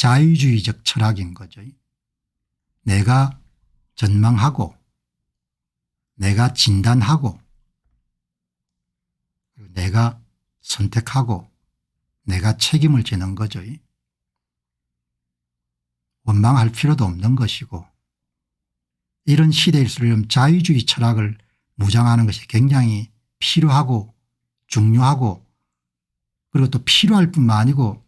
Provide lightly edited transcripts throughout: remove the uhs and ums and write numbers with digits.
자유주의적 철학인 거죠. 내가 전망하고 내가 진단하고 내가 선택하고 내가 책임을 지는 거죠. 원망할 필요도 없는 것이고 이런 시대일수록 자유주의 철학을 무장하는 것이 굉장히 필요하고 중요하고 그리고 또 필요할 뿐만 아니고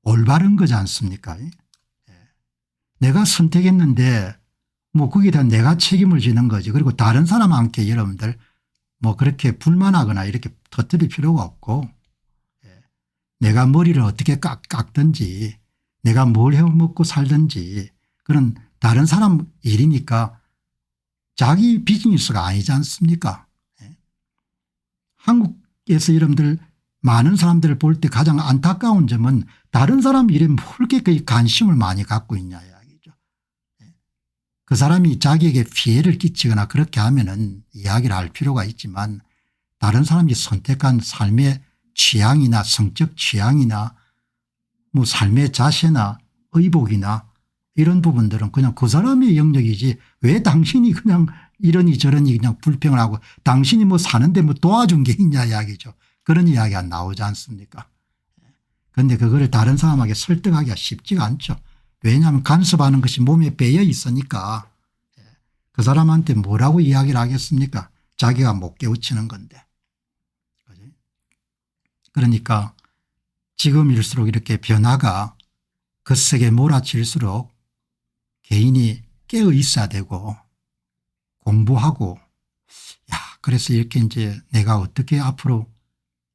올바른 거지 않습니까? 내가 선택했는데 뭐 거기에 대한 내가 책임을 지는 거지. 그리고 다른 사람한테 여러분들 뭐 그렇게 불만하거나 이렇게 터뜨릴 필요가 없고 내가 머리를 어떻게 깎든지 내가 뭘 해먹고 살든지 그런 다른 사람 일이니까 자기 비즈니스가 아니지 않습니까? 한국에서 여러분들 많은 사람들을 볼 때 가장 안타까운 점은 다른 사람 일에 뭘 그렇게 관심을 많이 갖고 있냐 이야기죠. 그 사람이 자기에게 피해를 끼치거나 그렇게 하면은 이야기를 할 필요가 있지만 다른 사람이 선택한 삶의 취향이나 성적 취향이나 뭐 삶의 자세나 의복이나 이런 부분들은 그냥 그 사람의 영역이지 왜 당신이 그냥 이러니 저러니 그냥 불평을 하고 당신이 뭐 사는데 뭐 도와준 게 있냐 이야기죠. 그런 이야기가 나오지 않습니까? 그런데 그거를 다른 사람에게 설득하기가 쉽지가 않죠. 왜냐하면 간섭하는 것이 몸에 배어 있으니까 그 사람한테 뭐라고 이야기를 하겠습니까? 자기가 못 깨우치는 건데. 그러니까 지금일수록 이렇게 변화가 거세게 몰아칠수록 개인이 깨어 있어야 되고 공부하고 그래서 이렇게 이제 내가 어떻게 앞으로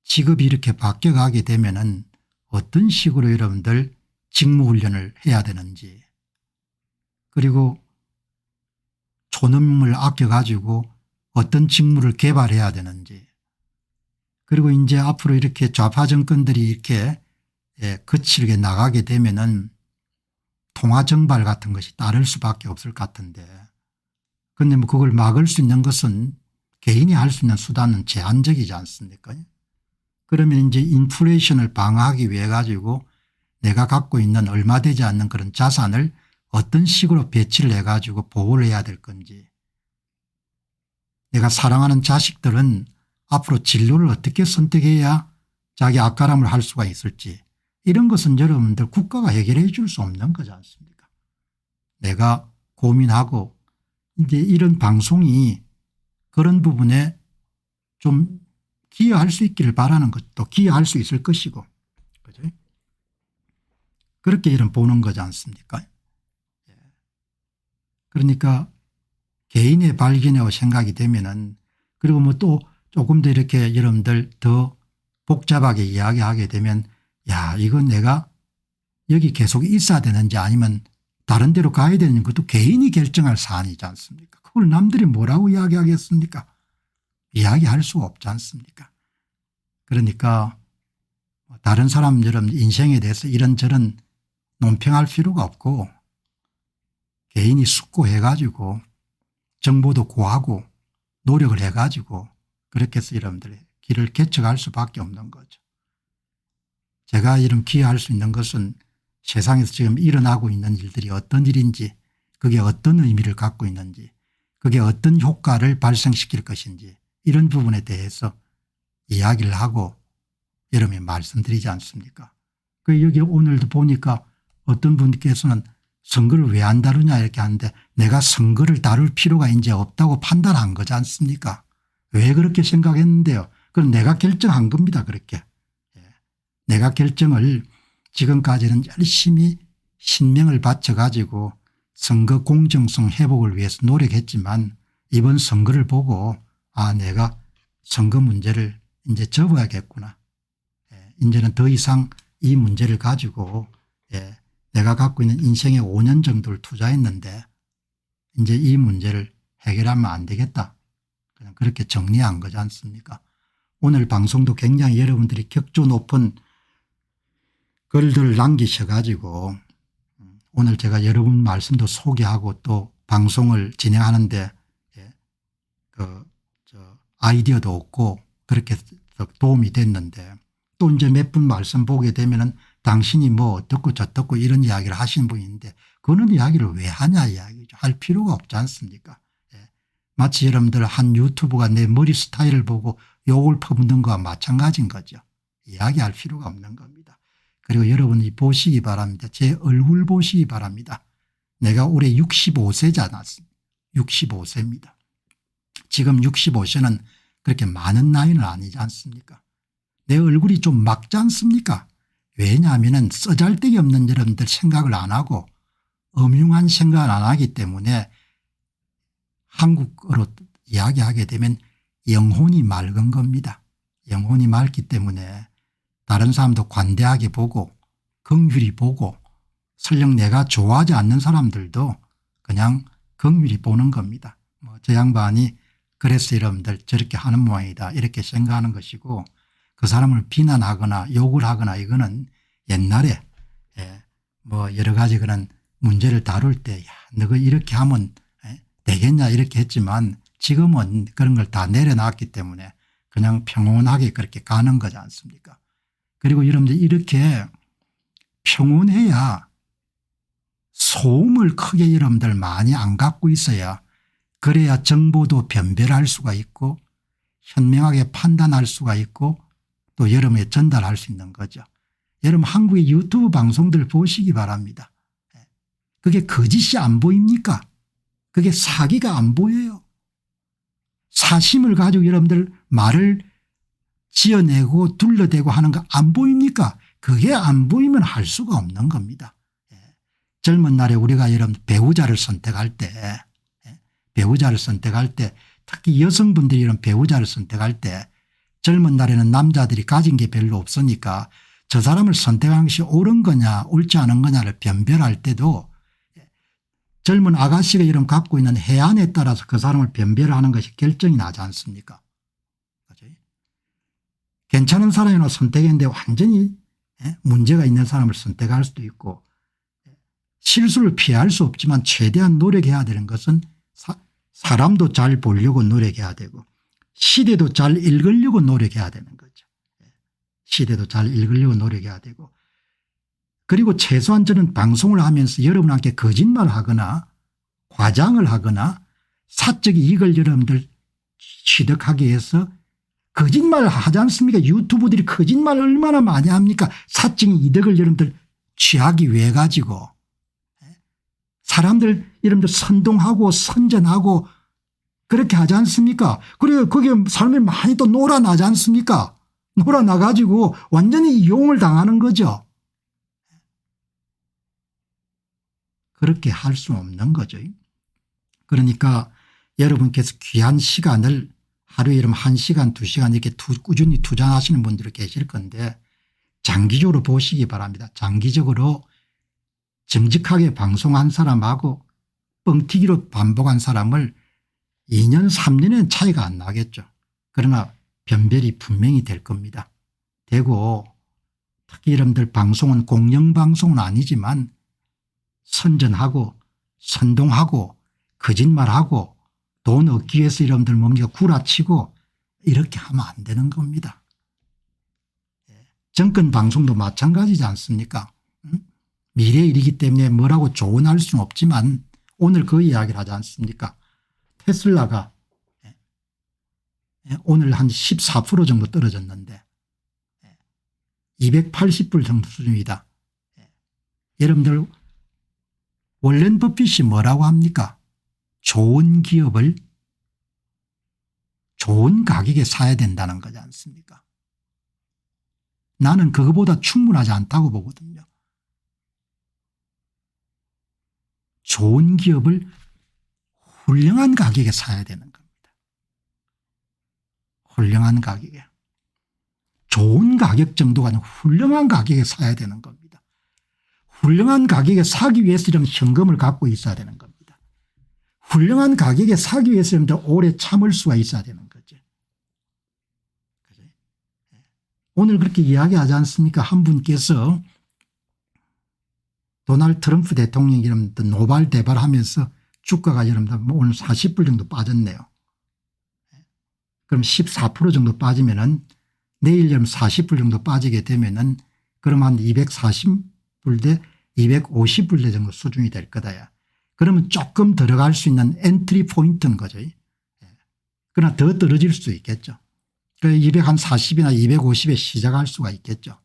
직업이 이렇게 바뀌어가게 되면은 어떤 식으로 여러분들 직무훈련을 해야 되는지 그리고 초능을 아껴 가지고 어떤 직무를 개발해야 되는지 그리고 이제 앞으로 이렇게 좌파 정권들이 이렇게 거칠게 나가게 되면은 통화정발 같은 것이 따를 수밖에 없을 것 같은데 그런데 뭐 그걸 막을 수 있는 것은 개인이 할 수 있는 수단은 제한적이지 않습니까? 그러면 이제 인플레이션을 방어하기 위해 가지고 내가 갖고 있는 얼마 되지 않는 그런 자산을 어떤 식으로 배치를 해 가지고 보호를 해야 될 건지 내가 사랑하는 자식들은 앞으로 진로를 어떻게 선택해야 자기 앞가람을 할 수가 있을지 이런 것은 여러분들 국가가 해결해 줄 수 없는 거지 않습니까? 내가 고민하고 이제 이런 방송이 그런 부분에 좀 기여할 수 있기를 바라는 것도 기여할 수 있을 것이고 그죠? 그렇게 이런 보는 거지 않습니까? 그러니까 개인의 발견이라고 생각이 되면은 그리고 뭐 또 조금 더 이렇게 여러분들 더 복잡하게 이야기하게 되면 야 이건 내가 여기 계속 있어야 되는지 아니면 다른 데로 가야 되는 것도 개인이 결정할 사안이지 않습니까? 그걸 남들이 뭐라고 이야기하겠습니까? 이야기할 수가 없지 않습니까? 그러니까 다른 사람 여러분 인생에 대해서 이런저런 논평할 필요가 없고 개인이 숙고해 가지고 정보도 구하고 노력을 해 가지고 그렇게 해서 여러분들의 길을 개척할 수밖에 없는 거죠. 제가 이런 기여할 수 있는 것은 세상에서 지금 일어나고 있는 일들이 어떤 일인지 그게 어떤 의미를 갖고 있는지 그게 어떤 효과를 발생시킬 것인지 이런 부분에 대해서 이야기를 하고 여러분이 말씀드리지 않습니까? 여기 오늘도 보니까 어떤 분께서는 선거를 왜 안 다루냐 이렇게 하는데 내가 선거를 다룰 필요가 이제 없다고 판단한 거지 않습니까? 왜 그렇게 생각했는데요. 그건 내가 결정한 겁니다. 그렇게. 내가 결정을 지금까지는 열심히 신명을 바쳐 가지고 선거 공정성 회복을 위해서 노력했지만 이번 선거를 보고 내가 선거 문제를 이제 접어야겠구나. 이제는 더 이상 이 문제를 가지고 내가 갖고 있는 인생의 5년 정도를 투자했는데 이제 이 문제를 해결하면 안 되겠다. 그냥 그렇게 정리한 거지 않습니까? 오늘 방송도 굉장히 여러분들이 격조 높은 글들을 남기셔 가지고 오늘 제가 여러분 말씀도 소개하고 또 방송을 진행하는데 아이디어도 얻고 그렇게 도움이 됐는데 또 이제 몇 분 말씀 보게 되면은 당신이 뭐 어떻고 저떻고 이런 이야기를 하시는 분인데 그런 이야기를 왜 하냐 이야기죠. 할 필요가 없지 않습니까? 예. 마치 여러분들 한 유튜브가 내 머리 스타일을 보고 욕을 퍼붓는 거와 마찬가지인 거죠. 이야기할 필요가 없는 겁니다. 그리고 여러분이 보시기 바랍니다. 제 얼굴 보시기 바랍니다. 내가 올해 65세지 않았습니다. 65세입니다. 지금 65세는 그렇게 많은 나이는 아니지 않습니까? 내 얼굴이 좀 막지 않습니까? 왜냐하면 쓰잘데기 없는 여러분들 생각을 안 하고 음흉한 생각을 안 하기 때문에 한국어로 이야기하게 되면 영혼이 맑은 겁니다. 영혼이 맑기 때문에 다른 사람도 관대하게 보고 긍휼히 보고 설령 내가 좋아하지 않는 사람들도 그냥 긍휼히 보는 겁니다. 뭐 저 양반이 그래서 여러분들 저렇게 하는 모양이다 이렇게 생각하는 것이고 그 사람을 비난하거나 욕을 하거나 이거는 옛날에 뭐 여러 가지 그런 문제를 다룰 때 야, 너가 이렇게 하면 되겠냐 이렇게 했지만 지금은 그런 걸 다 내려놨기 때문에 그냥 평온하게 그렇게 가는 거지 않습니까? 그리고 여러분들 이렇게 평온해야 소음을 크게 여러분들 많이 안 갖고 있어야 그래야 정보도 변별할 수가 있고 현명하게 판단할 수가 있고 또 여러분에 전달할 수 있는 거죠. 여러분 한국의 유튜브 방송들 보시기 바랍니다. 그게 거짓이 안 보입니까? 그게 사기가 안 보여요. 사심을 가지고 여러분들 말을 지어내고 둘러대고 하는 거 안 보입니까? 그게 안 보이면 할 수가 없는 겁니다. 젊은 날에 우리가 여러분 배우자를 선택할 때 특히 여성분들이 이런 배우자를 선택할 때 젊은 날에는 남자들이 가진 게 별로 없으니까 저 사람을 선택한 것이 옳은 거냐 옳지 않은 거냐를 변별할 때도 젊은 아가씨가 이런 갖고 있는 해안에 따라서 그 사람을 변별하는 것이 결정이 나지 않습니까? 괜찮은 사람이나 선택했는데 완전히 문제가 있는 사람을 선택할 수도 있고 실수를 피할 수 없지만 최대한 노력해야 되는 것은 사람도 잘 보려고 노력해야 되고 시대도 잘 읽으려고 노력해야 되는 거죠. 시대도 잘 읽으려고 노력해야 되고 그리고 최소한 저는 방송을 하면서 여러분한테 거짓말을 하거나 과장을 하거나 사적 이익을 여러분들 취득하기 위해서 거짓말을 하지 않습니까? 유튜브들이 거짓말을 얼마나 많이 합니까? 사적 이득을 여러분들 취하기 위해 가지고 사람들 여러분들 선동하고 선전하고 그렇게 하지 않습니까? 그래 거기에 사람들이 많이 또 놀아나지 않습니까? 놀아나가지고 완전히 이용을 당하는 거죠. 그렇게 할 수 없는 거죠. 그러니까 여러분께서 귀한 시간을 하루에 여러분 1시간 2시간 이렇게 꾸준히 투자하시는 분들이 계실 건데 장기적으로 보시기 바랍니다. 장기적으로 정직하게 방송한 사람하고 뻥튀기로 반복한 사람을 2년 3년은 차이가 안 나겠죠. 그러나 변별이 분명히 될 겁니다. 되고 특히 여러분들 방송은 공영방송은 아니지만 선전하고 선동하고 거짓말하고 돈 얻기 위해서 여러분들 뭡니까 구라치고 이렇게 하면 안 되는 겁니다. 정권 방송도 마찬가지지 않습니까? 미래의 일이기 때문에 뭐라고 조언할 수는 없지만 오늘 그 이야기를 하지 않습니까? 테슬라가 오늘 한 14% 정도 떨어졌는데 280불 정도 수준이다. 여러분들 월렌 버핏이 뭐라고 합니까? 좋은 기업을 좋은 가격에 사야 된다는 거지 않습니까? 나는 그거보다 충분하지 않다고 보거든요. 좋은 기업을 훌륭한 가격에 사야 되는 겁니다. 훌륭한 가격에. 좋은 가격 정도가 아니라 훌륭한 가격에 사야 되는 겁니다. 훌륭한 가격에 사기 위해서는 현금을 갖고 있어야 되는 겁니다. 훌륭한 가격에 사기 위해서는 오래 참을 수가 있어야 되는 거죠. 오늘 그렇게 이야기하지 않습니까? 한 분께서 도널드 트럼프 대통령이 노발대발하면서 주가가 여러분들 오늘 40불 정도 빠졌네요. 그럼 14% 정도 빠지면은 내일 여러분 40불 정도 빠지게 되면은 그럼 한 240불대 250불대 정도 수준이 될 거다. 그러면 조금 들어갈 수 있는 엔트리 포인트인 거죠. 그러나 더 떨어질 수 있겠죠. 240이나 250에 시작할 수가 있겠죠.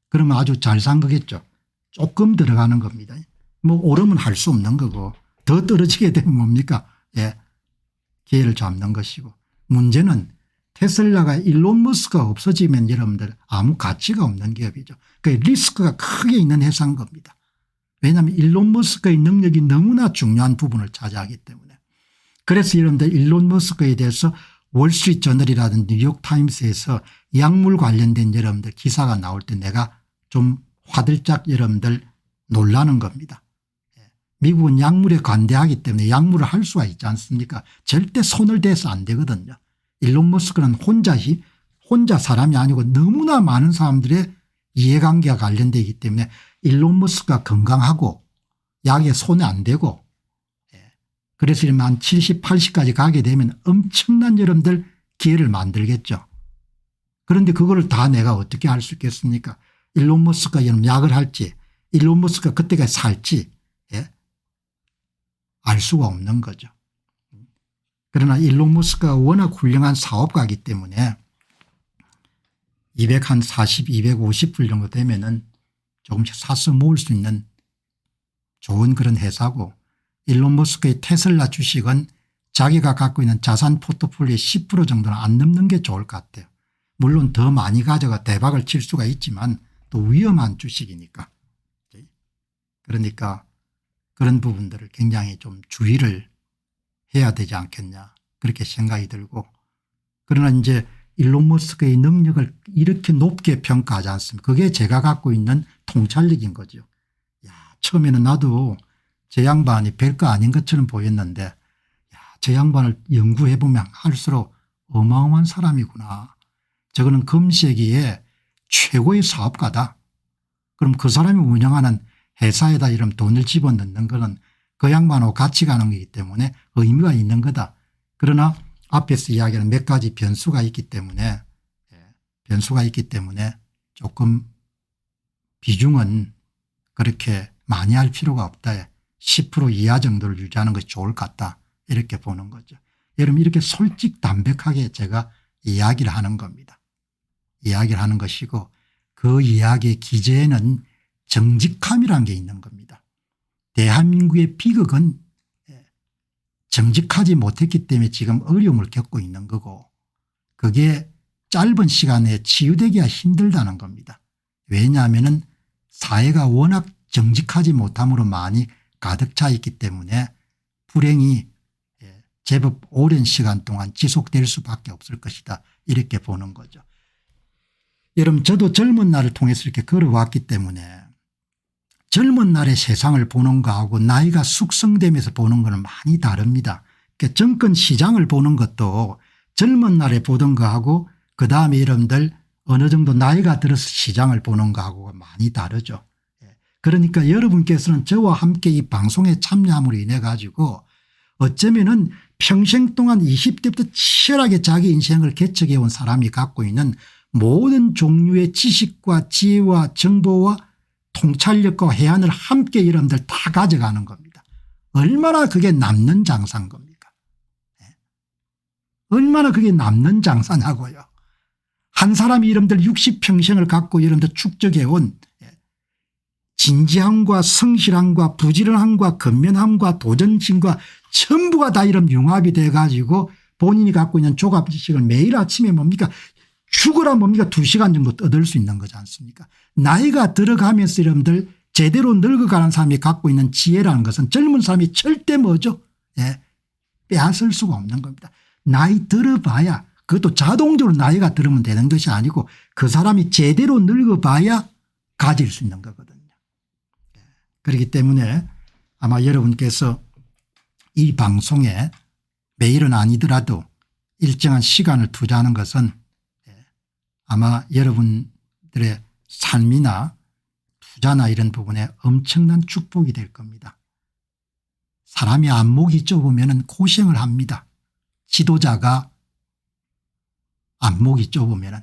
그러면 아주 잘 산 거겠죠. 조금 들어가는 겁니다. 뭐 오르면 할 수 없는 거고 더 떨어지게 되면 뭡니까? 기회를 잡는 것이고 문제는 테슬라가 일론 머스크가 없어지면 여러분들 아무 가치가 없는 기업이죠. 그 리스크가 크게 있는 회사인 겁니다. 왜냐하면 일론 머스크의 능력이 너무나 중요한 부분을 차지하기 때문에. 그래서 여러분들 일론 머스크에 대해서 월스트리트저널이라든지 뉴욕타임스에서 약물 관련된 여러분들 기사가 나올 때 내가 좀 화들짝 여러분들 놀라는 겁니다. 미국은 약물에 관대하기 때문에 약물을 할 수가 있지 않습니까? 절대 손을 대서 안 되거든요. 일론 머스크는 혼자 사람이 아니고 너무나 많은 사람들의 이해관계가 관련되기 때문에 일론 머스크가 건강하고 약에 손에 안 대고 그래서 한 70, 80까지 가게 되면 엄청난 여러분들 기회를 만들겠죠. 그런데 그거를 다 내가 어떻게 할 수 있겠습니까? 일론 머스크가 여러분 약을 할지 일론 머스크가 그때까지 살지 알 수가 없는 거죠. 그러나 일론 머스크가 워낙 훌륭한 사업가이기 때문에 240, 250불 정도 되면은 조금씩 사서 모을 수 있는 좋은 그런 회사고 일론 머스크의 테슬라 주식은 자기가 갖고 있는 자산 포트폴리오의 10% 정도는 안 넘는 게 좋을 것 같아요. 물론 더 많이 가져가 대박을 칠 수가 있지만 또 위험한 주식이니까. 그러니까 그런 부분들을 굉장히 좀 주의를 해야 되지 않겠냐 그렇게 생각이 들고 그러나 이제 일론 머스크의 능력을 이렇게 높게 평가하지 않습니다. 그게 제가 갖고 있는 통찰력인 거죠. 처음에는 나도 저 양반이 별거 아닌 것처럼 보였는데 저 양반을 연구해 보면 할수록 어마어마한 사람이구나. 저거는 금세기의 최고의 사업가다. 그럼 그 사람이 운영하는 회사에다 이런 돈을 집어넣는 것은 그 양반하고 같이 가는 거기 때문에 의미가 있는 거다. 그러나 앞에서 이야기하는 몇 가지 변수가 있기 때문에 조금 비중은 그렇게 많이 할 필요가 없다. 10% 이하 정도를 유지하는 것이 좋을 것 같다. 이렇게 보는 거죠. 여러분 이렇게 솔직담백하게 제가 이야기를 하는 겁니다. 이야기를 하는 것이고 그 이야기의 기재에는 정직함이라는 게 있는 겁니다. 대한민국의 비극은 정직하지 못했기 때문에 지금 어려움을 겪고 있는 거고 그게 짧은 시간에 치유되기가 힘들다는 겁니다. 왜냐하면 사회가 워낙 정직하지 못함으로 많이 가득 차 있기 때문에 불행이 제법 오랜 시간 동안 지속될 수밖에 없을 것이다. 이렇게 보는 거죠. 여러분 저도 젊은 날을 통해서 이렇게 걸어왔기 때문에 젊은 날의 세상을 보는 거하고 나이가 숙성되면서 보는 거는 많이 다릅니다. 그러니까 정권 시장을 보는 것도 젊은 날에 보던 거하고 그다음에 여러분들 어느 정도 나이가 들어서 시장을 보는 거하고 많이 다르죠. 그러니까 여러분께서는 저와 함께 이 방송에 참여함으로 인해 가지고 어쩌면은 평생 동안 20대부터 치열하게 자기 인생을 개척해 온 사람이 갖고 있는 모든 종류의 지식과 지혜와 정보와 통찰력과 해안을 함께 여러분들 다 가져가는 겁니다. 얼마나 그게 남는 장사인 겁니까? 얼마나 그게 남는 장사냐고요. 한 사람이 여러분들 60평생을 갖고 여러분들 축적해 온 진지함과 성실함과 부지런함과 근면함과 도전심과 전부가 다 이런 융합이 돼 가지고 본인이 갖고 있는 조갑 지식을 매일 아침에 뭡니까 죽어라 뭡니까 2시간 정도 얻을 수 있는 거지 않습니까? 나이가 들어가면서 여러분들 제대로 늙어가는 사람이 갖고 있는 지혜라는 것은 젊은 사람이 절대 뭐죠? 빼앗을 수가 없는 겁니다. 나이 들어봐야 그것도 자동적으로 나이가 들으면 되는 것이 아니고 그 사람이 제대로 늙어봐야 가질 수 있는 거거든요. 그렇기 때문에 아마 여러분께서 이 방송에 매일은 아니더라도 일정한 시간을 투자하는 것은 아마 여러분들의 삶이나 투자나 이런 부분에 엄청난 축복이 될 겁니다. 사람이 안목이 좁으면 고생을 합니다. 지도자가 안목이 좁으면.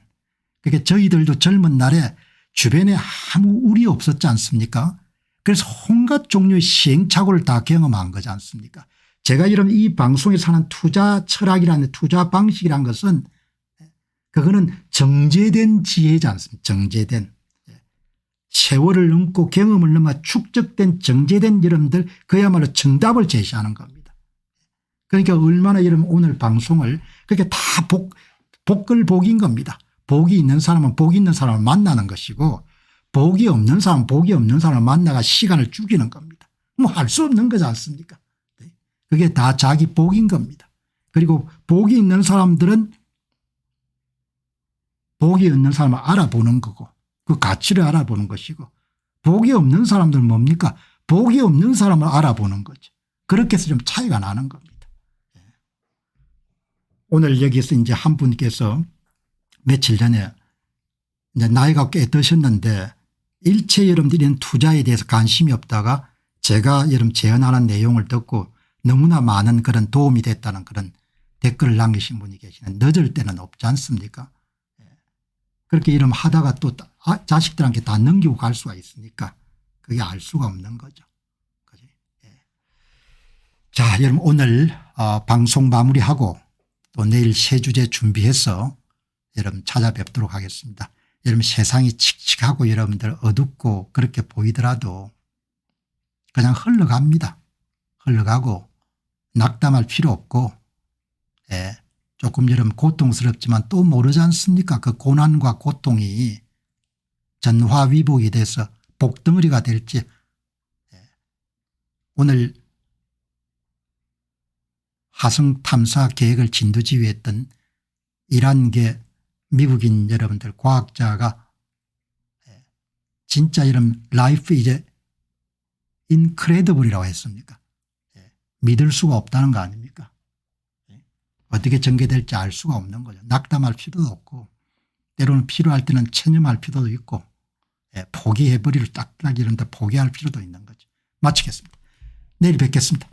그러니까 저희들도 젊은 날에 주변에 아무 우리 없었지 않습니까? 그래서 온갖 종류의 시행착오를 다 경험한 거지 않습니까? 제가 이런 이 방송에서 하는 투자 철학이라는 투자 방식이라는 것은 그거는 정제된 지혜지 않습니까? 정제된. 세월을 넘고 경험을 넘어 축적된 정제된 여러분들 그야말로 정답을 제시하는 겁니다. 그러니까 얼마나 여러분 오늘 방송을 그렇게 다 복글복인 겁니다. 복이 있는 사람은 복 있는 사람을 만나는 것이고 복이 없는 사람은 복이 없는 사람을 만나가 시간을 죽이는 겁니다. 뭐 할 수 없는 거지 않습니까? 그게 다 자기 복인 겁니다. 그리고 복이 있는 사람들은 복이 없는 사람을 알아보는 거고 그 가치를 알아보는 것이고 복이 없는 사람들은 뭡니까? 복이 없는 사람을 알아보는 거죠. 그렇게 해서 좀 차이가 나는 겁니다. 오늘 여기서 이제 한 분께서 며칠 전에 이제 나이가 꽤 드셨는데 일체 여러분들이 이런 투자에 대해서 관심이 없다가 제가 여러분 제언하는 내용을 듣고 너무나 많은 그런 도움이 됐다는 그런 댓글을 남기신 분이 계시는데 늦을 때는 없지 않습니까? 그렇게 이름 하다가 또 자식들한테 다 넘기고 갈 수가 있으니까 그게 알 수가 없는 거죠. 그지? 자, 여러분 오늘 방송 마무리하고 또 내일 새 주제 준비해서 여러분 찾아뵙도록 하겠습니다. 여러분 세상이 칙칙하고 여러분들 어둡고 그렇게 보이더라도 그냥 흘러갑니다. 흘러가고 낙담할 필요 없고 조금 여러분 고통스럽지만 또 모르지 않습니까? 그 고난과 고통이 전화위복이 돼서 복덩어리가 될지. 오늘 화성 탐사 계획을 진두지휘했던 이란계 미국인 여러분들 과학자가 진짜 이런 라이프 이제 인크레더블이라고 했습니까? 믿을 수가 없다는 거 아닙니까? 어떻게 전개될지 알 수가 없는 거죠. 낙담할 필요도 없고 때로는 필요할 때는 체념할 필요도 있고 포기해버리를 딱딱 이런데 포기할 필요도 있는 거죠. 마치겠습니다. 내일 뵙겠습니다.